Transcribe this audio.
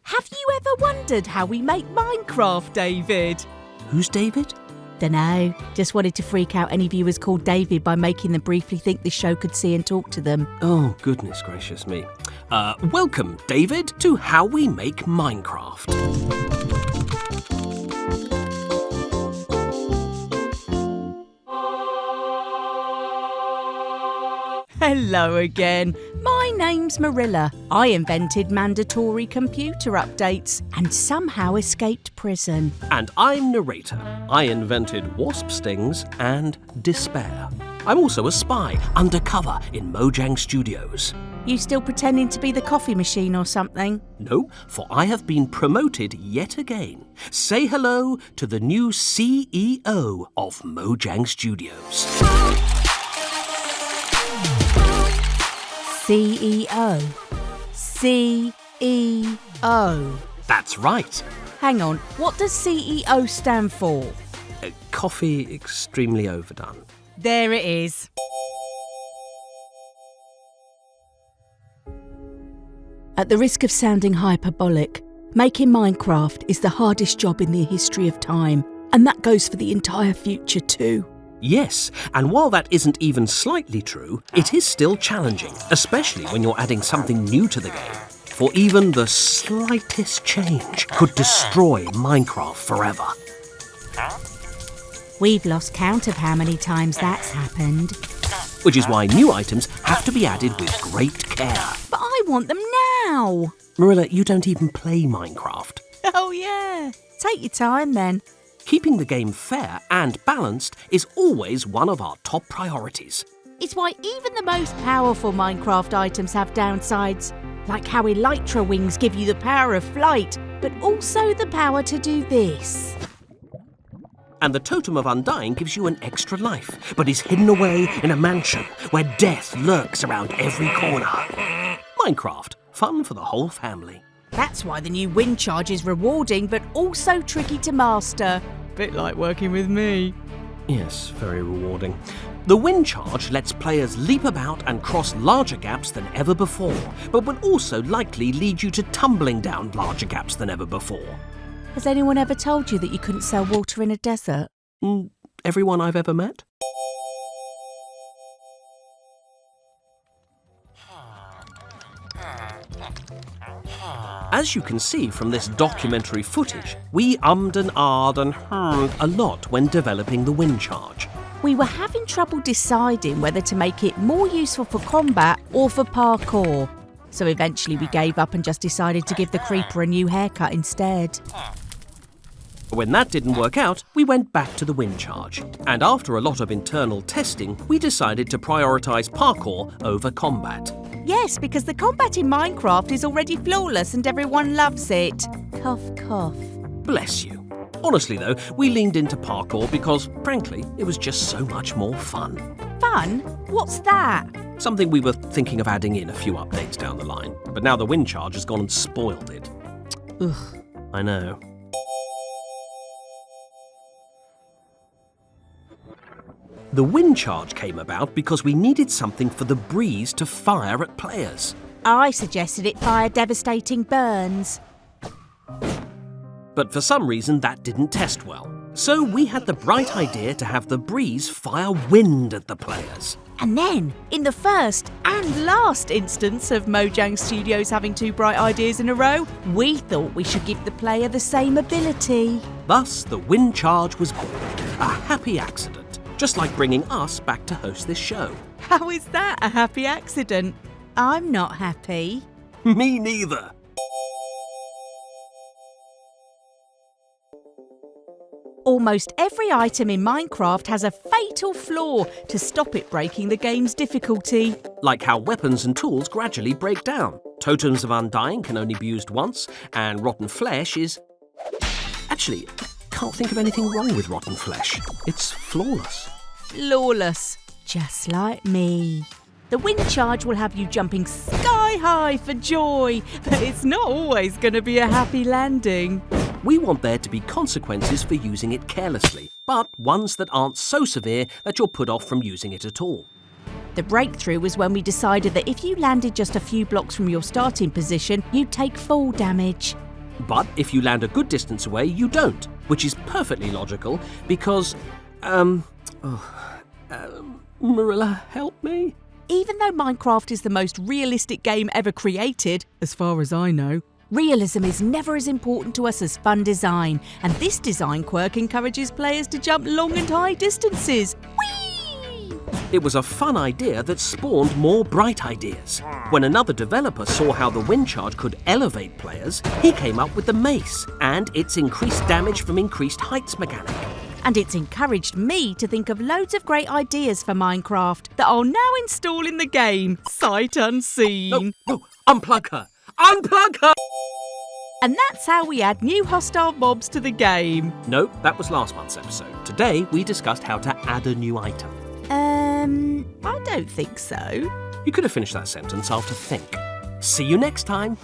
Have you ever wondered how we make Minecraft, David? Who's David? Dunno, just wanted to freak out any viewers called David by making them briefly think this show could see and talk to them. Oh, goodness gracious me. Welcome, David, to How We Make Minecraft. Hello again. My name's Marilla. I invented mandatory computer updates and somehow escaped prison. And I'm Narrator. I invented wasp stings and despair. I'm also a spy, undercover in Mojang Studios. You still pretending to be the coffee machine or something? No, for I have been promoted yet again. Say hello to the new CEO of Mojang Studios. CEO. CEO. That's right. Hang on, what does CEO stand for? Coffee extremely overdone. There it is. At the risk of sounding hyperbolic, making Minecraft is the hardest job in the history of time, and that goes for the entire future too. Yes, and while that isn't even slightly true, it is still challenging, especially when you're adding something new to the game. For even the slightest change could destroy Minecraft forever. We've lost count of how many times that's happened. Which is why new items have to be added with great care. But I want them now! Marilla, you don't even play Minecraft. Oh yeah, take your time then. Keeping the game fair and balanced is always one of our top priorities. It's why even the most powerful Minecraft items have downsides, like how Elytra wings give you the power of flight, but also the power to do this. And the Totem of Undying gives you an extra life, but is hidden away in a mansion where death lurks around every corner. Minecraft, fun for the whole family. That's why the new wind charge is rewarding, but also tricky to master. Bit like working with me. Yes, very rewarding. The wind charge lets players leap about and cross larger gaps than ever before, but will also likely lead you to tumbling down larger gaps than ever before. Has anyone ever told you that you couldn't sell water in a desert? Everyone I've ever met? As you can see from this documentary footage, we ummed and ahed and hummed a lot when developing the wind charge. We were having trouble deciding whether to make it more useful for combat or for parkour. So eventually we gave up and just decided to give the creeper a new haircut instead. When that didn't work out, we went back to the wind charge. And after a lot of internal testing, we decided to prioritise parkour over combat. Yes, because the combat in Minecraft is already flawless and everyone loves it. Cough, cough. Bless you. Honestly though, we leaned into parkour because, frankly, it was just so much more fun. Fun? What's that? Something we were thinking of adding in a few updates down the line. But now the wind charge has gone and spoiled it. Ugh. I know. The wind charge came about because we needed something for the breeze to fire at players. I suggested it fire devastating burns. But for some reason that didn't test well. So we had the bright idea to have the breeze fire wind at the players. And then, in the first and last instance of Mojang Studios having two bright ideas in a row, we thought we should give the player the same ability. Thus, the wind charge was born. A happy accident. Just like bringing us back to host this show. How is that a happy accident? I'm not happy. Me neither. Almost every item in Minecraft has a fatal flaw to stop it breaking the game's difficulty. Like how weapons and tools gradually break down. Totems of Undying can only be used once, and rotten flesh is... Actually, can't think of anything wrong with rotten flesh. It's flawless. Flawless, just like me. The wind charge will have you jumping sky high for joy, but it's not always going to be a happy landing. We want there to be consequences for using it carelessly, but ones that aren't so severe that you're put off from using it at all. The breakthrough was when we decided that if you landed just a few blocks from your starting position, you'd take fall damage. But if you land a good distance away, you don't, which is perfectly logical because, Marilla, help me? Even though Minecraft is the most realistic game ever created, as far as I know, realism is never as important to us as fun design, and this design quirk encourages players to jump long and high distances. Whee! It was a fun idea that spawned more bright ideas. When another developer saw how the wind charge could elevate players, he came up with the mace and its increased damage from increased heights mechanic. And it's encouraged me to think of loads of great ideas for Minecraft that I'll now install in the game, sight unseen. No, unplug her! Unplug her! And that's how we add new hostile mobs to the game. No, that was last month's episode. Today, we discussed how to add a new item. I don't think so. You could have finished that sentence after think. See you next time.